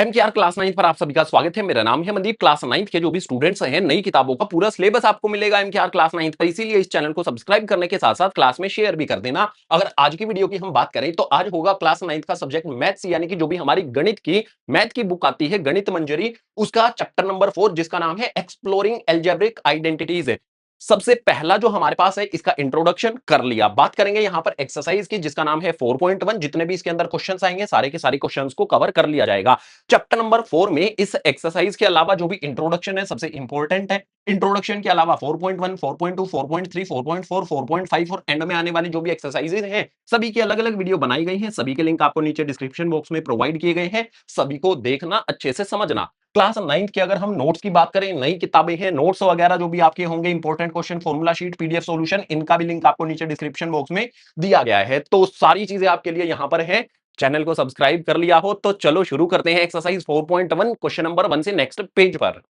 MKR class 9 पर आप सभी का स्वागत है। मेरा नाम है मनदीप। क्लास 9 के जो भी स्टूडेंट्स हैं, नई किताबों का पूरा सिलेबस आपको मिलेगा एमकेआर क्लास 9 पर। इसीलिए इस चैनल को सब्सक्राइब करने के साथ साथ क्लास में शेयर भी कर देना। अगर आज की वीडियो की हम बात करें तो आज होगा क्लास 9 का सब्जेक्ट मैथ्स, यानी कि जो भी हमारी गणित की मैथ की बुक आती है गणित मंजरी, उसका चैप्टर नंबर 4 जिसका नाम है एक्सप्लोरिंग एल्जेब्रिक आइडेंटिटीज। सबसे पहला जो हमारे पास है इसका इंट्रोडक्शन कर लिया। बात करेंगे यहां पर एक्सरसाइज की जिसका नाम है 4.1। जितने भी इसके अंदर क्वेश्चंस आएंगे सारे के सारे क्वेश्चंस को कवर कर लिया जाएगा चैप्टर नंबर 4 में। इस एक्सरसाइज के अलावा जो भी इंट्रोडक्शन है सबसे इंपॉर्टेंट है। इंट्रोडक्शन के अलावा 4.1, 4.2, 4.3, 4.4, 4.5 और एंड में आने वाली जो भी एक्सरसाइजेज हैं सभी की अलग अलग वीडियो बनाई गई हैं। सभी के लिंक आपको नीचे डिस्क्रिप्शन बॉक्स में प्रोवाइड किए गए हैं। सभी को देखना, अच्छे से समझना। क्लास 9 की अगर हम नोट्स की बात करें, नई किताबें हैं, नोट्स वगैरह जो भी आपके होंगे, important question, formula sheet, PDF solution, इनका भी लिंक आपको नीचे डिस्क्रिप्शन बॉक्स में दिया गया है। तो सारी चीजें आपके लिए यहां पर है। चैनल को सब्सक्राइब कर लिया हो तो चलो शुरू करते हैं एक्सरसाइज 4.1 क्वेश्चन नंबर 1 से नेक्स्ट पेज पर।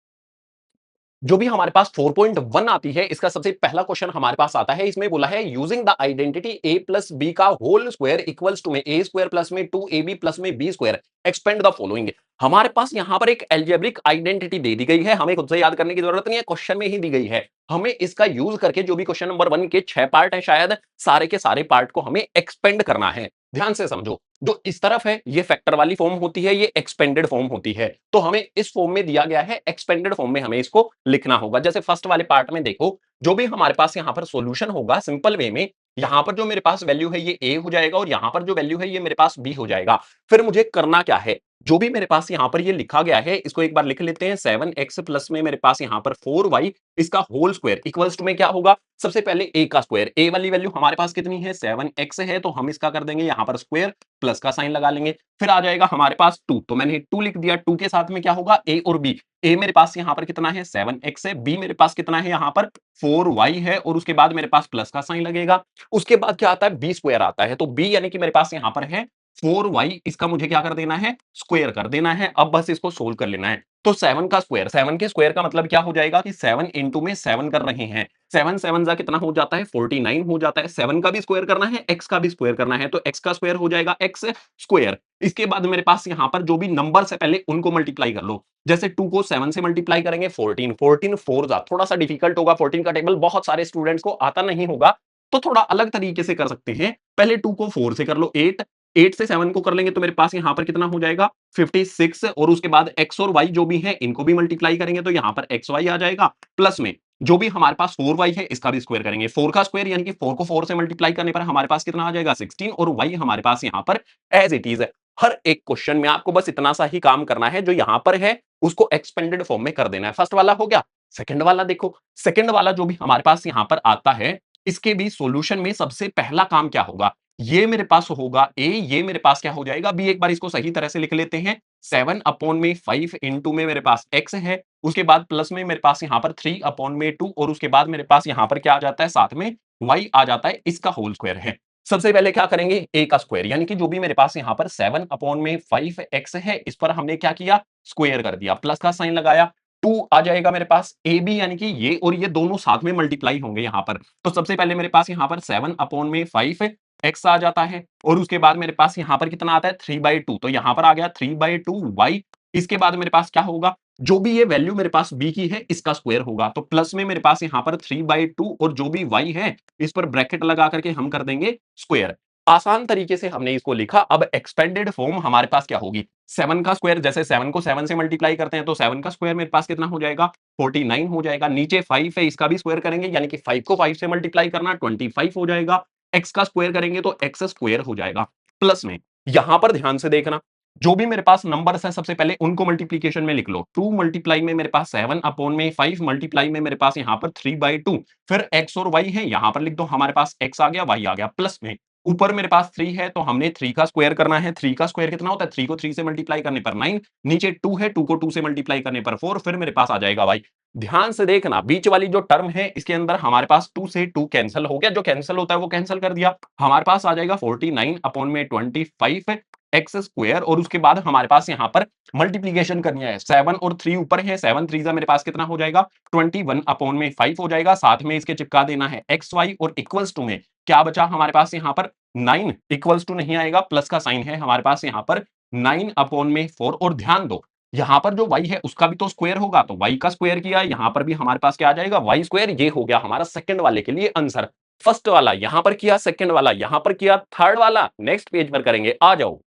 जो भी हमारे पास 4.1 आती है इसका सबसे पहला क्वेश्चन हमारे पास आता है। इसमें बोला है using the identity A plus B का होल स्क्वायर इक्वल्स टू में ए स्क्वायर प्लस में 2ab प्लस में B square expand the following. हमारे पास यहां पर एक एल्जेब्रिक आइडेंटिटी दे दी गई है, हमें खुद से याद करने की जरूरत नहीं है, क्वेश्चन में ही दी गई है। हमें इसका यूज करके जो भी क्वेश्चन नंबर 1 के 6 पार्ट है शायद, सारे के सारे पार्ट को हमें एक्सपेंड करना है। ध्यान से समझो, जो इस तरफ है ये फैक्टर वाली फॉर्म होती है, ये एक्सपेंडेड फॉर्म होती है। तो हमें इस फॉर्म में दिया गया है, एक्सपेंडेड फॉर्म में हमें इसको लिखना होगा। जैसे फर्स्ट वाले पार्ट में देखो, जो भी हमारे पास यहां पर सॉल्यूशन होगा सिंपल वे में, यहां पर जो मेरे पास वैल्यू है ये ए हो जाएगा और यहां पर जो वैल्यू है ये मेरे पास बी हो जाएगा। फिर मुझे करना क्या है, जो भी मेरे पास यहां पर ये लिखा गया है इसको एक बार लिख लेते हैं। 7x प्लस में मेरे पास यहां पर 4y इसका होल स्क्वायर इक्वल्स टू में क्या होगा, सबसे पहले a का स्क्वायर। a वाली वैल्यू हमारे पास कितनी है, 7x है, तो हम इसका कर देंगे यहां पर स्क्वायर, प्लस का साइन लगा लेंगे। फिर आ जाएगा हमारे पास 2, तो मैंने 2 लिख दिया। 2 के साथ में क्या होगा, a और b। a मेरे पास यहां पर कितना है, 7x है। b मेरे पास कितना है यहां पर, 4y है, और उसके बाद मेरे पास प्लस का साइन लगेगा। उसके बाद क्या आता है, b स्क्वायर आता है। तो b यानी कि मेरे पास यहां पर है 4y, इसका मुझे क्या कर देना है, स्क्वायर कर देना है। अब बस इसको सोल्व कर लेना है। तो 7 का स्क्वायर, 7 के स्क्वायर का मतलब क्या हो जाएगा कि 7 इंटू में 7 कर रहे हैं। 7 7 जा कितना हो जाता है, 49 हो जाता है। 7 का भी स्क्वायर करना है, x का भी स्क्वायर करना है, तो x का स्क्वायर हो जाएगा x स्क्वायर। इसके बाद मेरे पास यहां पर जो भी नंबर है पहले उनको मल्टीप्लाई कर लो। जैसे 2 को 7 से मल्टीप्लाई करेंगे, 14, 14 4 जा, थोड़ा सा डिफिकल्ट होगा। 14 का टेबल बहुत सारे स्टूडेंट्स को आता नहीं होगा, तो थोड़ा अलग तरीके से कर सकते हैं। पहले 2 को 4 से कर लो, 8, 8 से 7 को कर लेंगे तो मेरे पास यहां पर कितना हो जाएगा, 56। और उसके बाद x और y जो भी है इनको भी मल्टीप्लाई करेंगे तो यहां पर xy आ जाएगा, प्लस में जो भी हमारे पास 4y है इसका भी स्क्वायर करेंगे। 4 का स्क्वायर यानी कि 4 को 4 से मल्टीप्लाई करने पर हमारे पास कितना आ जाएगा, 16, और y हमारे पास यहां पर एज इट इज है। हर एक क्वेश्चन में आपको बस इतना सा ही काम करना है, जो यहां पर है उसको एक्सपेंडेड फॉर्म में कर देना है। फर्स्ट वाला हो गया। सेकंड वाला देखो, सेकंड वाला जो भी हमारे पास यहां पर आता है, इसके भी सॉल्यूशन में सबसे पहला काम क्या होगा, ये मेरे पास होगा a, ये मेरे पास क्या हो जाएगा b। एक बार इसको सही तरह से लिख लेते हैं। 7 अपॉन में 5 इंटू में मेरे पास x है, उसके बाद प्लस में मेरे पास यहां पर 3 अपॉन में 2, और उसके बाद मेरे पास यहां पर क्या आ जाता है, साथ में y आ जाता है, इसका होल स्क्वायर है। सबसे पहले क्या करेंगे, a का स्क्वायर, यानी कि जो भी मेरे पास यहां पर 7 अपॉन में 5x है इस पर हमने क्या किया, स्क्वायर कर दिया, प्लस का साइन लगाया। 2 आ जाएगा मेरे पास ए बी, यानी कि ये और ये दोनों साथ में मल्टीप्लाई होंगे यहां पर। तो सबसे पहले मेरे पास यहां पर 7 अपॉन में 5 एक्स आ जाता है, और उसके बाद मेरे पास यहां पर कितना आता है, 3/2, तो यहां पर आ गया 3/2 वाई। इसके बाद मेरे पास क्या होगा, जो भी ये वैल्यू मेरे पास बी की है इसका स्क्वायर होगा, तो प्लस में मेरे पास यहां पर 3/2, और जो भी वाई है इस पर ब्रैकेट लगा करके हम कर देंगे स्क्वायर। आसान तरीके से हमने इसको लिखा। अब एक्सपेंडेड फॉर्म हमारे पास क्या होगी, 7 का स्क्वायर, जैसे 7 को 7 से मल्टीप्लाई करते हैं तो 7 का स्क्वायर मेरे पास कितना हो जाएगा, 49 हो जाएगा। नीचे 5 है, इसका भी स्क्वायर करेंगे, यानी कि 5 को 5 से मल्टीप्लाई करना, 25 हो जाएगा। एक्स का स्क्वायर करेंगे तो एक्स स्क्वायर हो जाएगा, प्लस में यहां पर ध्यान से देखना, जो भी मेरे पास नंबर्स हैं सबसे पहले उनको मल्टीप्लीकेशन में लिख लो। 2 मल्टीप्लाई में मेरे पास 7 अपॉन में 5 मल्टीप्लाई में मेरे पास यहां पर 3/2, फिर x और y है, यहां पर लिख दो, हमारे पास x आ गया, y आ गया, प्लस में ऊपर मेरे पास 3 है तो हमने 3 का स्क्वायर करना है। 3 का स्क्वायर कितना होता है, 3 को 3 से मल्टीप्लाई करने पर 9, नीचे 2 है, 2 को 2 से मल्टीप्लाई करने पर 4, फिर मेरे पास आ जाएगा y। ध्यान से देखना, बीच वाली जो टर्म है इसके अंदर हमारे पास 2 से 2 कैंसिल हो गया, जो कैंसिल होता है वो कैंसिल कर दिया। हमारे पास आ जाएगा 49 अपॉन में 25 एक्स स्क्वायर, और उसके बाद हमारे पास यहां पर मल्टीप्लीकेशन करनी है। 7 और 3 ऊपर है, 7 3 मेरे पास कितना हो जाएगा, 21 अपॉन में 5 हो जाएगा, साथ में इसके चिपका देना है एक्स वाई, और इक्वल्स टू में क्या बचा हमारे पास यहां पर 9, इक्वल्स टू नहीं आएगा, प्लस का साइन है हमारे पास यहां पर 9 अपॉन में 4 और ध्यान दो यहां पर जो y है उसका भी तो स्क्वायर होगा, तो y का स्क्वायर किया, यहां पर भी हमारे पास क्या आ जाएगा y स्क्वायर। ये हो गया हमारा सेकंड वाले के लिए आंसर। फर्स्ट वाला यहां पर किया, सेकंड वाला यहां पर किया, थर्ड वाला नेक्स्ट पेज पर करेंगे। आ जाओ,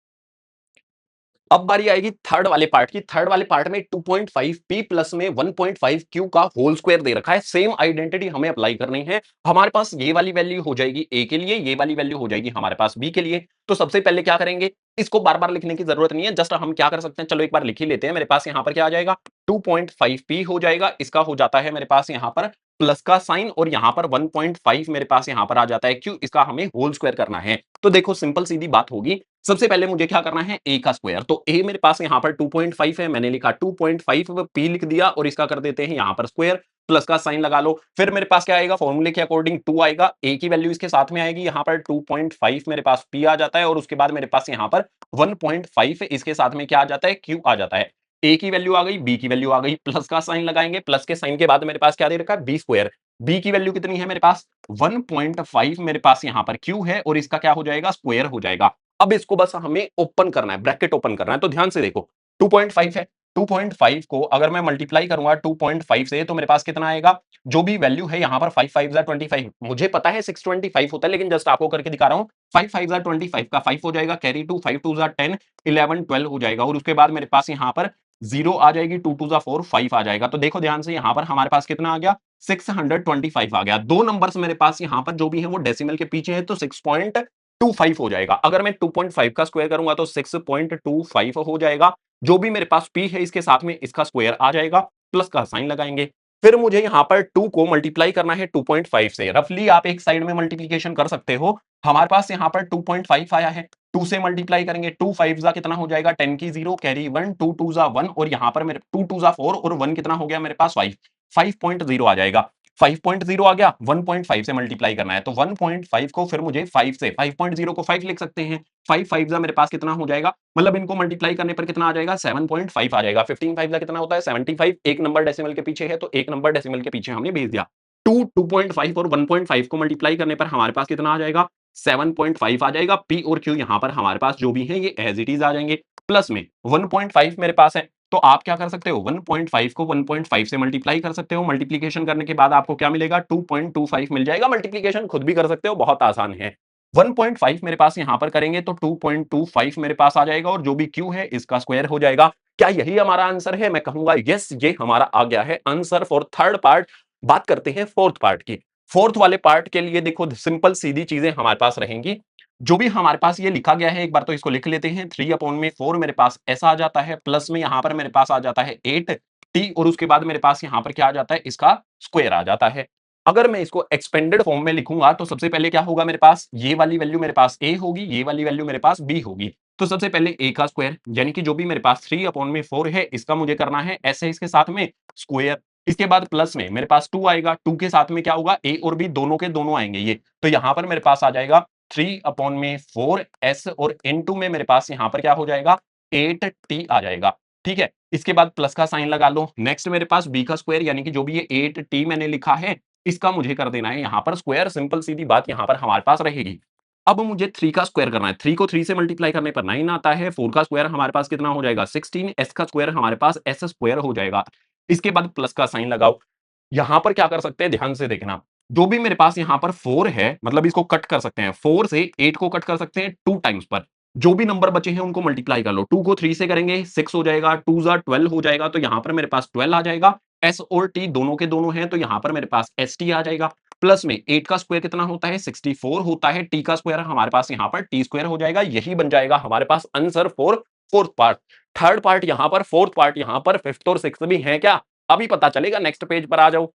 अब बारी आएगी थर्ड वाले पार्ट की। थर्ड वाले पार्ट में 2.5 p प्लस में 1.5 q का होल स्क्वायर दे रखा है। सेम आइडेंटिटी हमें अप्लाई करनी है। हमारे पास ये वाली वैल्यू हो जाएगी a के लिए, ये वाली वैल्यू हो जाएगी हमारे पास b के लिए। तो सबसे पहले क्या करेंगे, इसको बार बार लिखने की जरूरत नहीं है, जस्ट हम क्या कर सकते हैं, चलो एक बार लिख ही लेते हैं। मेरे पास यहां पर क्या आ जाएगा, 2.5 p हो जाएगा, इसका हो जाता है मेरे पास यहां पर प्लस का साइन, और यहां पर 1.5 मेरे पास यहां पर आ जाता है q, इसका हमें होल स्क्वायर करना है। तो देखो सिंपल सीधी बात होगी, सबसे पहले मुझे क्या करना है, a का स्क्वायर। तो a मेरे पास यहां पर 2.5 है, मैंने लिखा 2.5 p लिख दिया, और इसका कर देते हैं यहां पर स्क्वायर, प्लस का साइन लगा लो। फिर मेरे पास क्या आएगा, फॉर्मूले के अकॉर्डिंग 2 आएगा, a की वैल्यू इसके साथ में आएगी, यहां पर 2.5 मेरे पास p आ जाता है, और उसके बाद मेरे पास यहां पर 1.5 इसके साथ में क्या आ जाता है, q आ जाता है। a की वैल्यू आ गई, b की वैल्यू आ गई, प्लस का साइन लगाएंगे, प्लस के साइन के बाद मेरे पास क्या दे रखा है, b स्क्वायर। b की वैल्यू कितनी है मेरे पास, 1.5 मेरे पास यहां पर q है, और इसका क्या हो जाएगा, स्क्वायर हो जाएगा। अब इसको बस हमें ओपन करना है, ब्रैकेट ओपन करना है। तो ध्यान से देखो, 2.5 है, 2.5 को अगर मैं मल्टीप्लाई करूंगा 2.5 से, तो मेरे पास कितना आएगा, जो भी वैल्यू है यहां पर 5 5 25, मुझे पता है 625 होता है, लेकिन जस्ट आपको करके दिखा रहा हूं। 5 5 25 का 5 हो जाएगा, कैरी 2, 5 2 10, 11 12 हो जाएगा, और उसके बाद मेरे पास यहां पर 0 आ जाएगी, 2 2 4 5 आ जाएगा। तो देखो ध्यान से, यहां पर हमारे पास कितना आ गया, 625 आ गया। दो नंबर्स मेरे पास यहां पर जो भी है वो डेसिमल के पीछे है, तो 6.25 हो जाएगा। अगर मैं 2.5 का स्क्वायर करूंगा तो 6.25 हो जाएगा। जो भी मेरे पास p है इसके साथ में इसका स्क्वायर आ जाएगा, प्लस का साइन लगाएंगे। फिर मुझे यहां पर 2 को मल्टीप्लाई करना है 2.5 से। रफली आप एक साइड में मल्टीप्लीकेशन कर सकते हो। हमारे पास यहां पर 2.5 आया है, 2 से मल्टीप्लाई करेंगे, 2 5 जा कितना हो जाएगा, 10 की 0, कैरी 1, 2 2 जा 1, और यहां पर मेरे 2 2 जा 4, और 1 कितना हो गया मेरे पास 5, 5.0 आ जाएगा। 5.0 आ गया, 1.5 से मल्टीप्लाई करना है, तो 1.5 को फिर मुझे 5 से, 5.0 को 5 लिख सकते हैं। 5 5 जा मेरे पास कितना हो जाएगा, मतलब इनको मल्टीप्लाई करने पर कितना आ जाएगा, 7.5 आ जाएगा। 15 5 जा कितना होता है, 75। एक नंबर डेसिमल के पीछे है, तो एक नंबर डेसिमल के पीछे हमने भेज दिया। 2 2.5 और 1.5 को मल्टीप्लाई करने पर हमारे पास कितना आ जाएगा, 7.5 आ जाएगा। p और q यहां पर हमारे पास जो भी है ये एज इट इज आ जाएंगे। प्लस में 1.5 मेरे पास है, तो आप क्या कर सकते हो, 1.5 को 1.5 से मल्टीप्लाई कर सकते हो। मल्टीप्लीकेशन करने के बाद आपको क्या मिलेगा, 2.25 मिल जाएगा। मल्टीप्लीकेशन खुद भी कर सकते हो, बहुत आसान है। 1.5 मेरे पास यहां पर करेंगे तो 2.25 मेरे पास आ जाएगा, और जो भी q है इसका स्क्वायर हो जाएगा। क्या यही हमारा आंसर है, मैं कहूंगा यस, ये हमारा आ गया है आंसर फॉर थर्ड पार्ट। बात करते हैं फोर्थ पार्ट की। फोर्थ वाले पार्ट के लिए देखो सिंपल सीधी चीजें हमारे पास रहेंगी। जो भी हमारे पास ये लिखा गया है, एक बार तो इसको लिख लेते हैं। 3 अपॉन में 4 मेरे पास ऐसा आ जाता है, प्लस में यहां पर मेरे पास आ जाता है 8 टी, और उसके बाद मेरे पास यहां पर क्या आ जाता है, इसका स्क्वायर आ जाता है। अगर मैं इसको एक्सपेंडेड फॉर्म में लिखूंगा तो सबसे पहले क्या होगा, मेरे पास ये वाली वैल्यू मेरे पास a होगी, ये वाली वैल्यू मेरे पास b होगी। तो सबसे पहले a का स्क्वायर, यानी कि जो भी मेरे पास 3 अपॉन में 4 है इसका मुझे करना है ऐसे इसके साथ में स्क्वायर। इसके बाद प्लस में मेरे पास 2 आएगा, 2 के साथ में क्या होगा, a और b दोनों के दोनों आएंगे ये। तो यहां पर मेरे पास आ जाएगा 3 अपॉन में 4 s, और इनटू में मेरे पास यहां पर क्या हो जाएगा, 8 t आ जाएगा। ठीक है, इसके बाद प्लस का साइन लगा लो। नेक्स्ट मेरे पास b का स्क्वायर, यानी कि जो भी ये 8 t मैंने लिखा है इसका मुझे कर देना है यहां पर स्क्वायर। सिंपल सीधी बात यहां पर हमारे पास रहेगी। अब मुझे 3 का स्क्वायर करना है। 3 को 3 से मल्टीप्लाई करने पर 9 आता है। 4 का स्क्वायर हमारे पास कितना हो जाएगा, 16। s का स्क्वायर हमारे पास s स्क्वायर हो जाएगा। इसके बाद प्लस का साइन लगाओ। यहां पर क्या कर सकते हैं, ध्यान से देखना। जो भी मेरे पास यहां पर 4 है, मतलब इसको कट कर सकते हैं, 4 से 8 को कट कर सकते हैं 2 टाइम्स पर। जो भी नंबर बचे हैं उनको मल्टीप्लाई कर लो। 2 को 3 से करेंगे 6 हो जाएगा, 2 जा 12 हो जाएगा, तो यहां पर मेरे पास 12 आ जाएगा। s और t दोनों के दोनों हैं, तो यहां पर मेरे पास st आ जाएगा। प्लस में 8 का स्क्वायर कितना होता है, 64 होता है। t का स्क्वायर हमारे पास यहां पर t स्क्वायर हो जाएगा। यही बन जाएगा हमारे पास answer for fourth part. Third part यहां पर, फोर्थ पार्ट यहां पर, फिफ्थ और सिक्स्थ भी है क्या, अभी पता चलेगा। नेक्स्ट पेज पर आ जाओ।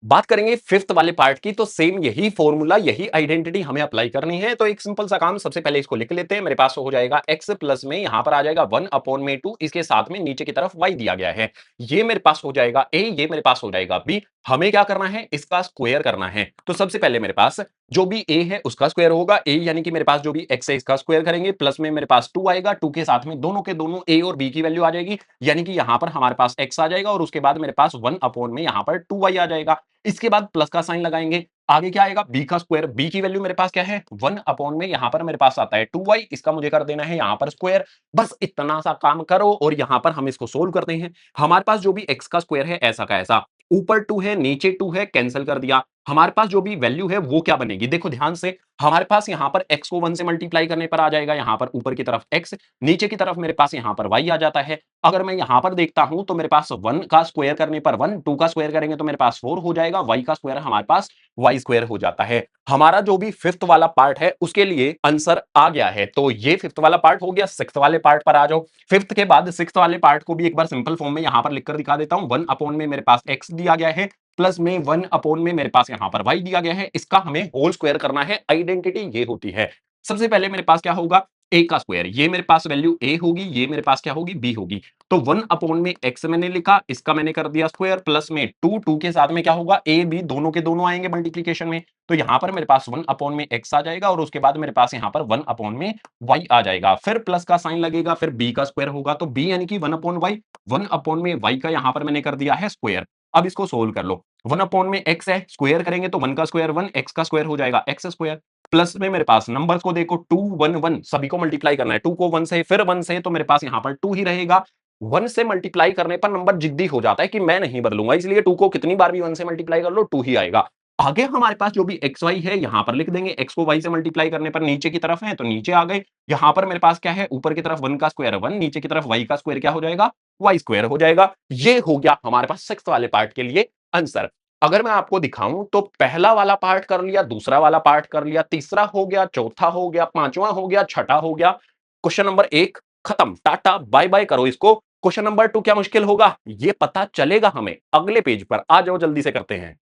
बात करेंगे फिफ्थ वाले पार्ट की, तो सेम यही फॉर्मूला, यही आइडेंटिटी हमें अप्लाई करनी है। तो एक सिंपल सा काम, सबसे पहले इसको लिख लेते हैं। मेरे पास हो जाएगा x प्लस में यहां पर आ जाएगा 1 अपॉन में 2, इसके साथ में नीचे की तरफ y दिया गया है। ये मेरे पास हो जाएगा a, ये मेरे पास हो जाएगा b। हमें क्या करना है, इसका स्क्वायर करना है। तो सबसे पहले मेरे पास जो भी a है उसका स्क्वायर होगा, a यानी कि मेरे पास जो भी x है इसका स्क्वायर करेंगे, प्लस में मेरे पास 2 आएगा, 2 के साथ में दोनों के दोनों a और b की वैल्यू आ जाएगी, यानी कि यहां पर हमारे पास x आ जाएगा और उसके बाद मेरे पास 1 अपॉन में यहां पर 2y आ जाएगा। इसके बाद प्लस का साइन लगाएंगे, आगे क्या आएगा, b का स्क्वायर, b की वैल्यू मेरे पास क्या है 1 अपॉन में यहां पर मेरे पास आता है 2y, इसका मुझे कर देना है यहां पर स्क्वायर। बस इतना सा काम करो और यहां पर हम इसको सोल्व करते हैं। हमारे पास जो भी x का स्क्वायर है ऐसा का ऐसा, ऊपर 2 है नीचे 2 है, कैंसिल कर दिया। हमारे पास जो भी वैल्यू है वो क्या बनेगी, देखो ध्यान से, हमारे पास यहां पर x को 1 से मल्टीप्लाई करने पर आ जाएगा यहां पर ऊपर की तरफ x, नीचे की तरफ मेरे पास यहां पर y आ जाता है। अगर मैं यहां पर देखता हूं तो मेरे पास 1 का स्क्वायर करने पर 1, 2 का स्क्वायर करेंगे तो मेरे पास 4 हो जाएगा, y का स्क्वायर हमारे पास y स्क्वायर हो जाता है। हमारा जो भी फिफ्थ वाला पार्ट है उसके लिए आंसर आ गया है। तो ये फिफ्थ वाला पार्ट हो गया। सिक्स्थ वाले पार्ट पर आ जाओ। फिफ्थ के बाद सिक्स्थ वाले पार्ट को भी एक बार सिंपल फॉर्म में यहां पर लिखकर दिखा देता हूं। 1 अपॉन में मेरे पास x दिया गया है, प्लस में 1 अपॉन में मेरे पास यहां पर y दिया गया है, इसका हमें होल स्क्वायर करना है। आइडेंटिटी ये होती है। सबसे पहले मेरे पास क्या होगा, a का स्क्वायर, ये मेरे पास वैल्यू a होगी, ये मेरे पास क्या होगी b होगी। तो 1 अपॉन में x मैंने लिखा, इसका मैंने कर दिया स्क्वायर, प्लस में 2, 2 के साथ में क्या होगा a b दोनों के दोनों आएंगे मल्टीप्लीकेशन में, तो यहां पर मेरे पास 1 अपॉन में x आ जाएगा और उसके बाद मेरे पास यहां पर 1 अपॉन में y आ जाएगा। फिर प्लस का साइन लगेगा, फिर b का स्क्वायर होगा, तो b यानी कि 1 अपॉन y, 1 अपॉन में y का यहां पर मैंने कर दिया है स्क्वायर। अब इसको सोल्व कर लो। 1 अपॉन में x है, स्क्वायर करेंगे तो 1 का स्क्वायर 1, x का स्क्वायर हो जाएगा x स्क्वायर, प्लस में मेरे पास नंबर्स को देखो 2 1 1, सभी को मल्टीप्लाई करना है। 2 को 1 से, फिर 1 से, तो मेरे पास यहां पर 2 ही रहेगा। 1 से मल्टीप्लाई करने पर नंबर जिद्दी हो जाता है कि मैं नहीं बदलूंगा, इसलिए 2 को कितनी बार भी 1 से मल्टीप्लाई कर लो 2 ही आएगा। आगे हमारे पास जो भी एक्स वाई है यहां पर लिख देंगे, एक्स को वाई से मल्टीप्लाई करने पर नीचे की तरफ है तो नीचे आ गए। यहां पर मेरे पास क्या है, ऊपर की तरफ 1 का स्क्वायर 1, नीचे की तरफ वाई का स्क्वायर क्या हो जाएगा, वाई स्क्वायर हो जाएगा। ये हो गया हमारे पास सिक्स्थ वाले पार्ट के लिए आंसर। अगर मैं आपको दिखाऊं तो पहला वाला पार्ट कर लिया, दूसरा वाला पार्ट कर लिया, तीसरा हो गया, चौथा हो गया, पांचवा हो गया, छठा हो गया। क्वेश्चन नंबर 1 खत्म, टाटा बाय बाय करो इसको। क्वेश्चन नंबर 2 क्या मुश्किल होगा ये पता चलेगा हमें अगले पेज पर। आ जाओ जल्दी से करते हैं।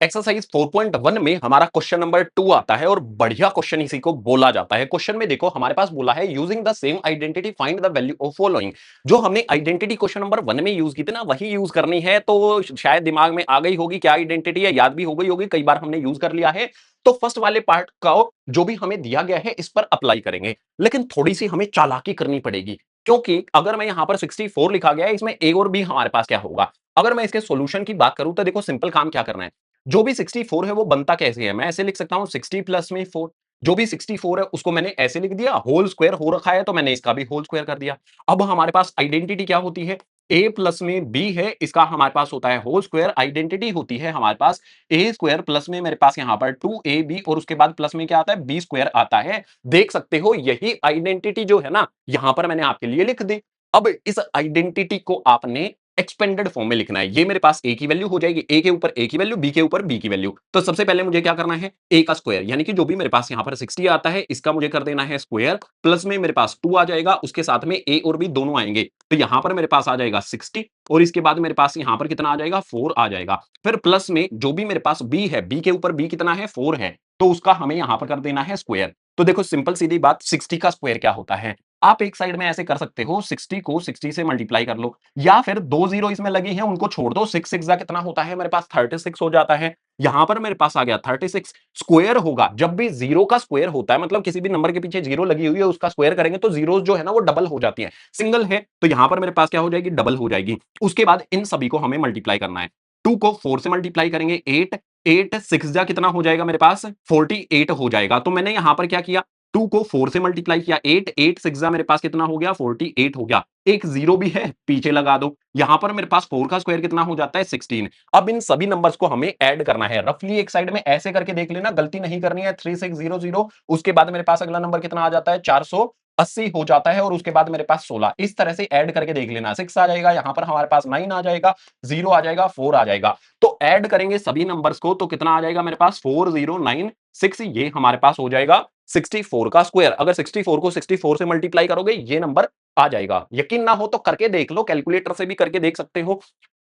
एक्सरसाइज 4.1 में हमारा क्वेश्चन नंबर 2 आता है और बढ़िया क्वेश्चन इसी को बोला जाता है। क्वेश्चन में देखो हमारे पास बोला है, using the same identity find the value of following. जो हमने आइडेंटिटी क्वेश्चन नंबर 1 में यूज की थी ना, वही यूज करनी है। तो शायद दिमाग में आ गई होगी क्या आइडेंटिटी है, याद भी हो गई होगी, कई बार हमने यूज कर लिया है। तो फर्स्ट वाले पार्ट का जो भी हमें दिया गया है इस पर अप्लाई करेंगे, लेकिन थोड़ी सी हमें चालाकी करनी पड़ेगी, क्योंकि अगर मैं यहां पर 64 लिखा गया है, इसमें ए और बी हमारे पास क्या होगा। अगर मैं इसके सॉल्यूशन की बात करूं तो देखो सिंपल काम क्या करना है, जो भी 64 है वो बनता कैसे है, मैं ऐसे लिख सकता हूं 60 प्लस में 4। जो भी 64 है उसको मैंने ऐसे लिख दिया, होल स्क्वायर हो रखा है तो मैंने इसका भी होल स्क्वायर कर दिया। अब हमारे पास आइडेंटिटी क्या होती है, a प्लस में b है, इसका हमारे पास होता है होल स्क्वायर। आइडेंटिटी होती है हमारे पास a स्क्वायर प्लस में मेरे पास यहां पर 2ab और उसके बाद प्लस में क्या आता है b स्क्वायर आता है। देख सकते हो यही आइडेंटिटी जो है ना यहां पर मैंने आपके लिए लिख दी। अब इस आइडेंटिटी को आपने एक्सपेंडेड फॉर्म में लिखना है। ये मेरे पास ए की वैल्यू हो जाएगी, ए के ऊपर ए की वैल्यू, बी के ऊपर बी की वैल्यू। तो सबसे पहले मुझे क्या करना है, ए का स्क्वायर, यानी कि जो भी मेरे पास यहां पर 60 आता है इसका मुझे कर देना है स्क्वायर, प्लस में मेरे पास 2 आ जाएगा, उसके साथ में ए और बी दोनों आएंगे, तो यहां पर मेरे पास आ जाएगा 60 और इसके बाद मेरे पास यहां पर कितना आ जाएगा 4 आ जाएगा। फिर प्लस में जो भी मेरे पास बी है, बी के ऊपर बी कितना है 4 है, तो उसका हमें यहां पर कर देना है स्क्वायर। तो देखो सिंपल सीधी बात, 60 का स्क्वायर क्या होता है, आप एक साइड में ऐसे कर सकते हो, 60 को 60 से मल्टीप्लाई कर लो, या फिर 2 जीरो इसमें लगे हैं उनको छोड़ दो, 6 6 जा कितना होता है मेरे पास 36 हो जाता है। यहां पर मेरे पास आ गया 36। स्क्वायर होगा जब भी जीरो का स्क्वायर होता है, मतलब किसी भी नंबर के पीछे जीरो लगी हुई है उसका स्क्वायर करेंगे तो जीरो जो है ना वो डबल हो जाती है। सिंगल है तो यहां पर मेरे पास क्या हो जाएगी, डबल हो जाएगी। उसके बाद इन सभी को हमें मल्टीप्लाई करना है। 2 को 4 से मल्टीप्लाई करेंगे 8, 8 6 जा कितना हो जाएगा मेरे पास 48 हो जाएगा। तो मैंने यहां पर क्या किया, 2 को 4 से मल्टीप्लाई किया, 8 8 6 मेरे पास कितना हो गया 48 हो गया। एक जीरो भी है पीछे लगा दो, यहां पर मेरे पास 4 का स्क्वायर कितना हो जाता है 16। अब इन सभी नंबर्स को हमें ऐड करना है। रफली एक साइड में ऐसे करके देख लेना, गलती नहीं करनी है। 3600, उसके बाद मेरे पास अगला नंबर कितना आ जाता है 480 हो जाता है और उसके बाद मेरे पास 16। इस तरह से ऐड करके देख लेना, 6 आ जाएगा, यहां पर हमारे पास 9 आ जाएगा, 0 आ जाएगा, 4 आ जाएगा। तो ऐड करेंगे सभी नंबर्स को तो कितना आ जाएगा मेरे पास 4096, ये हमारे पास हो जाएगा 64 का स्क्वायर। अगर 64 को 64 से मल्टीप्लाई करोगे ये नंबर आ जाएगा। यकीन ना हो तो करके देख लो, कैलकुलेटर से भी करके देख सकते हो।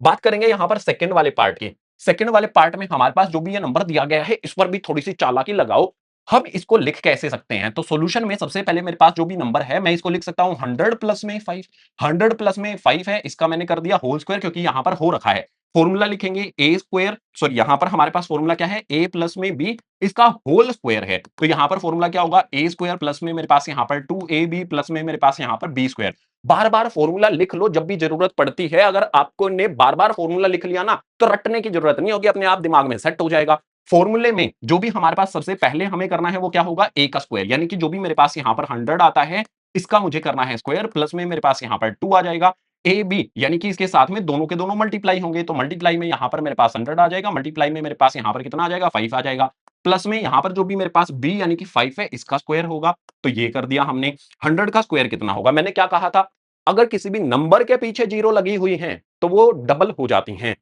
बात करेंगे यहां पर सेकंड वाले पार्ट की। सेकंड वाले पार्ट में हमारे पास जो भी ये नंबर दिया गया है इस पर भी थोड़ी सी चालाकी लगाओ। हम इसको लिख कैसे सकते हैं, तो सॉल्यूशन में सबसे पहले मेरे पास जो भी नंबर है मैं इसको लिख सकता हूं 100 प्लस में 5। 100 प्लस में 5 है, इसका मैंने कर दिया होल स्क्वायर क्योंकि यहां पर हो रखा है। फॉर्मूला लिखेंगे ए स्क्वायर, सॉरी यहां पर हमारे पास फॉर्मूला क्या है, ए प्लस में बी इसका होल स्क्वायर है, तो यहां पर फॉर्मूला क्या होगा, ए स्क्वायर प्लस में मेरे पास यहां पर 2ab प्लस में मेरे पास यहां पर बी स्क्वायर। बार बार फॉर्मूला लिख लो जब भी जरूरत पड़ती है, अगर आपको ने बार बार फॉर्मूला लिख लिया ना तो रटने की जरूरत नहीं होगी, अपने आप दिमाग में सेट हो जाएगा। फॉर्मूले में जो भी हमारे पास सबसे पहले हमें करना है वो क्या होगा, ए का स्क्वायर, यानी कि जो भी मेरे पास यहां पर 100 आता है इसका मुझे करना है स्क्वायर, प्लस में मेरे पास यहां पर 2 आ जाएगा, ए बी यानी कि इसके साथ में दोनों के दोनों मल्टीप्लाई होंगे, तो मल्टीप्लाई में यहां पर मेरे पास 100 आ जाएगा, मल्टीप्लाई में मेरे पास यहां पर कितना आ जाएगा, 5 आ जाएगा, प्लस में यहां पर जो भी मेरे पास बी यानी कि 5 है इसका स्क्वायर होगा, तो ये कर दिया हमने। 100 का स्क्वायर कितना होगा, मैंने क्या कहा था, अगर किसी भी नंबर के पीछे जीरो लगी हुई है तो वो डबल हो जाती हैं।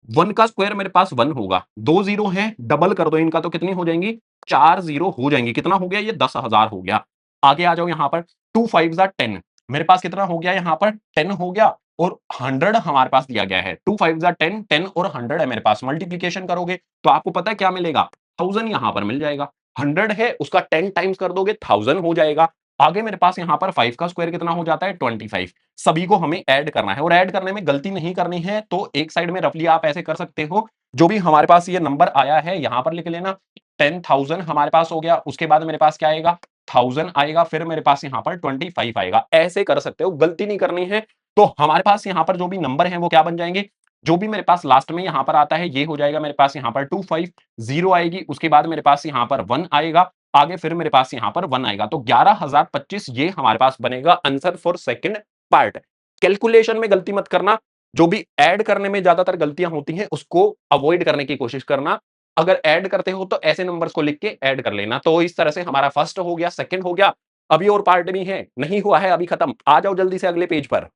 1 का स्क्वायर मेरे पास 1 होगा, 2 जीरो है डबल कर दो इनका तो कितनी हो जाएंगी, 4 जीरो हो जाएंगी, कितना हो गया ये 10,000 हो गया। आगे आ जाओ यहां पर 2 5 जा 10, मेरे पास कितना हो गया यहां पर 10 हो गया, और 100 हमारे पास दिया गया है, 2 5 जा 10, 10 और 100 है मेरे पास, मल्टीप्लीकेशन करोगे तो आपको पता है क्या मिलेगा, 1000 यहां पर मिल जाएगा। 100 है उसका 10 टाइम्स कर दोगे 1000 हो जाएगा। आगे मेरे पास यहां पर 5 का स्क्वायर कितना हो जाता है 25। सभी को हमें ऐड करना है, और ऐड करने में गलती नहीं करनी है, तो एक साइड में रफली आप ऐसे कर सकते हो, जो भी हमारे पास ये नंबर आया है यहां पर लिख लेना, 10,000 हमारे पास हो गया, उसके बाद मेरे पास क्या आएगा 1000 आएगा, फिर मेरे पास यहां पर 25 आएगा, ऐसे कर सकते हो, गलती नहीं करनी है। तो हमारे पास यहां पर जो भी नंबर है वो क्या बन जाएंगे, जो भी मेरे पास लास्ट में यहां पर आता है ये हो जाएगा मेरे पास यहां पर 25, जीरो आएगी, उसके बाद मेरे पास यहां पर 1 आएगा, आगे फिर मेरे पास यहां पर 1 आएगा, तो 11,025 ये हमारे पास बनेगा answer for second part. Calculation में गलती मत करना, जो भी ऐड करने में ज्यादातर गलतियां होती हैं उसको अवॉइड करने की कोशिश करना। अगर ऐड करते हो तो ऐसे नंबर्स को लिख के ऐड कर लेना। तो इस तरह से हमारा फर्स्ट हो गया, सेकंड हो गया, अभी और पार्ट भी है, नहीं हुआ है अभी खत्म, आ जाओ जल्दी से अगले पेज पर।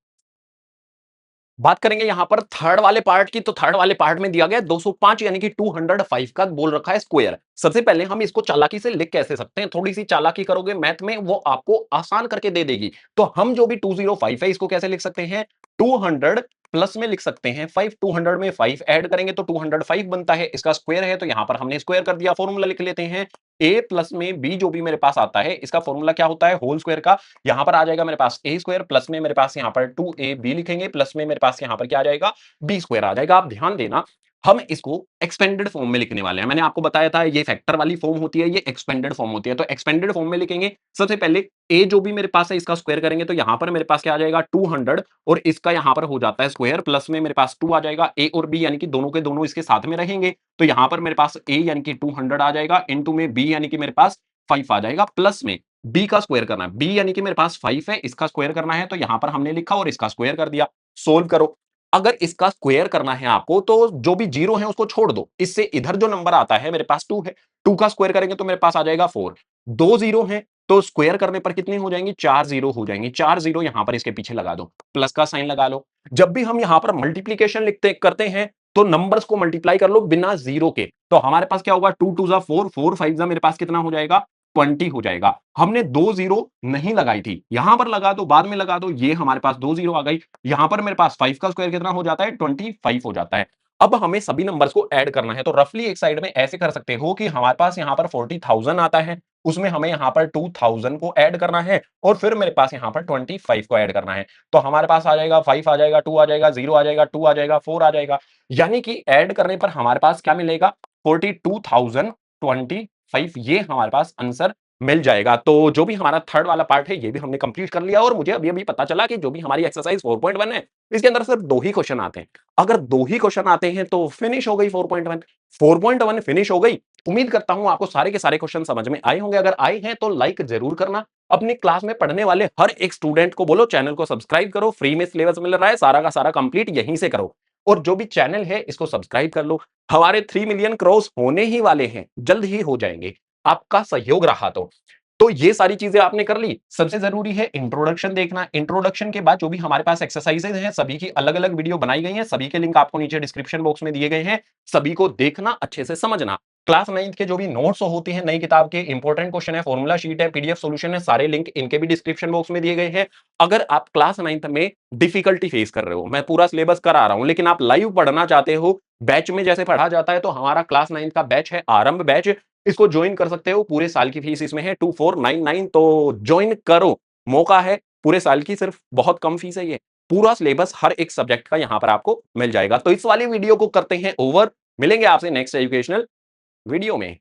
बात करेंगे यहां पर थर्ड वाले पार्ट की, तो थर्ड वाले पार्ट में दिया गया 205 यानी कि 205 का बोल रखा है स्क्वायर। सबसे पहले हम इसको चालाकी से लिख कैसे सकते हैं, थोड़ी सी चालाकी करोगे मैथ में वो आपको आसान करके दे देगी। तो हम जो भी 205 है इसको कैसे लिख सकते हैं, 200 प्लस में लिख सकते हैं 5, 200 में 5 ऐड करेंगे तो 205 बनता है, इसका स्क्वायर है तो यहां पर हमने स्क्वायर कर दिया। फॉर्मूला लिख लेते हैं, ए प्लस में बी जो भी मेरे पास आता है इसका फॉर्मूला क्या होता है, होल स्क्वायर का। यहां पर आ जाएगा मेरे पास ए स्क्वायर, प्लस में मेरे पास यहां पर 2ab लिखेंगे, प्लस में मेरे पास यहां पर क्या आ जाएगा, बी स्क्वायर आ जाएगा। आप ध्यान देना, हम इसको एक्सपेंडेड फॉर्म में लिखने वाले हैं। मैंने आपको बताया था ये फैक्टर वाली फॉर्म होती है, ये एक्सपेंडेड फॉर्म होती है, तो एक्सपेंडेड फॉर्म में लिखेंगे। सबसे पहले ए जो भी मेरे पास है इसका स्क्वायर करेंगे तो यहां पर मेरे पास क्या आ जाएगा 200, और इसका यहां पर हो जाता है स्क्वायर, प्लस में मेरे पास 2 आ जाएगा, ए और बी यानी कि दोनों के दोनों इसके साथ में रहेंगे, तो यहां पर मेरे पास ए यानी कि 200 आ जाएगा, इनटू में बी यानी कि मेरे पास 5 आ जाएगा, प्लस में बी का स्क्वायर करना है, बी यानी कि मेरे पास 5 है, इसका स्क्वायर करना है, तो यहां पर हमने लिखा और इसका स्क्वायर कर दिया। सोल्व करो, अगर इसका स्क्वायर करना है आपको तो जो भी जीरो है उसको छोड़ दो, इससे इधर जो नंबर आता है मेरे पास 2 है, 2 का स्क्वायर करेंगे तो मेरे पास आ जाएगा 4, दो जीरो है तो स्क्वायर करने पर कितनी हो जाएंगी, 4 जीरो हो जाएंगी, 4 जीरो यहां पर इसके पीछे लगा दो, प्लस का साइन लगा लो। जब भी हम यहां पर मल्टीप्लीकेशन लिखते करते हैं तो नंबर्स को मल्टीप्लाई कर लो बिना जीरो के, तो हमारे पास क्या होगा, 2 2 जा 4, 4 5 जा मेरे पास कितना हो जाएगा 20 हो जाएगा। हमने दो जीरो नहीं लगाई थी, यहां पर लगा दो, बाद में लगा दो, ये हमारे पास दो जीरो आ गई, यहां पर मेरे पास 5 का स्क्वायर कितना हो जाता है 25 हो जाता है। अब हमें सभी नंबर्स को ऐड करना है, तो रफली एक साइड में ऐसे कर सकते हो कि हमारे पास यहां पर 40,000 आता है, उसमें हमें यहां पर 2000 को ऐड करना है, और फिर मेरे पास यहां पर 25 को ऐड करना है, तो हमारे पास आ जाएगा 5 आ जाएगा, 2 आ जाएगा, 0 आ जाएगा, 2 आ जाएगा, 4 आ जाएगा, यानी कि ऐड करने पर हमारे पास क्या मिलेगा, 42,025, ये हमारे पास आंसर मिल जाएगा। तो जो भी हमारा थर्ड वाला पार्ट है ये भी हमने कंप्लीट कर लिया, और मुझे अभी अभी पता चला कि जो भी हमारी एक्सरसाइज 4.1 है इसके अंदर सिर्फ दो ही क्वेश्चन आते हैं। अगर दो ही क्वेश्चन आते हैं तो फिनिश हो गई 4.1, 4.1 फिनिश हो गई। उम्मीद करता हूं आपको सारे के सारे क्वेश्चन समझ में आए होंगे, अगर आए हैं तो लाइक जरूर करना। अपनी क्लास में पढ़ने वाले हर एक स्टूडेंट को बोलो चैनल को सब्सक्राइब करो, फ्री में सिलेबस मिल रहा है, सारा का सारा कंप्लीट यहीं से करो, और जो भी चैनल है इसको सब्सक्राइब कर लो। हमारे 3 मिलियन क्रॉस होने ही वाले हैं, जल्द ही हो जाएंगे, आपका सहयोग रहा तो ये सारी चीजें आपने कर ली। सबसे जरूरी है इंट्रोडक्शन देखना, इंट्रोडक्शन के बाद जो भी हमारे पास एक्सरसाइजेज हैं सभी की अलग अलग वीडियो बनाई गई हैं, सभी के लिंक आपको नीचे डिस्क्रिप्शन बॉक्स में दिए गए हैं, सभी को देखना, अच्छे से समझना। क्लास 9th के जो भी नोट्स होती हैं नई किताब के, इंपॉर्टेंट क्वेश्चन है, फॉर्मूला शीट है, पीडीएफ सॉल्यूशन है, सारे लिंक इनके भी डिस्क्रिप्शन बॉक्स में दिए गए हैं। अगर आप क्लास 9th में डिफिकल्टी फेस कर रहे हो, मैं पूरा सिलेबस करा रहा हूं लेकिन आप लाइव पढ़ना चाहते हो, बैच में जैसे पढ़ा जाता है, तो हमारा क्लास 9th का बैच है आरंभ बैच, इसको ज्वाइन कर सकते हो। पूरे साल की फीस इसमें है 2499, तो ज्वाइन करो, मौका है पूरे साल की, सिर्फ बहुत कम फीस है ये। पूरा सिलेबस हर एक सब्जेक्ट का यहां पर आपको मिल जाएगा। तो इस वाली वीडियो को करते हैं ओवर। मिलेंगे आपसे नेक्स्ट एजुकेशनल वीडियो में।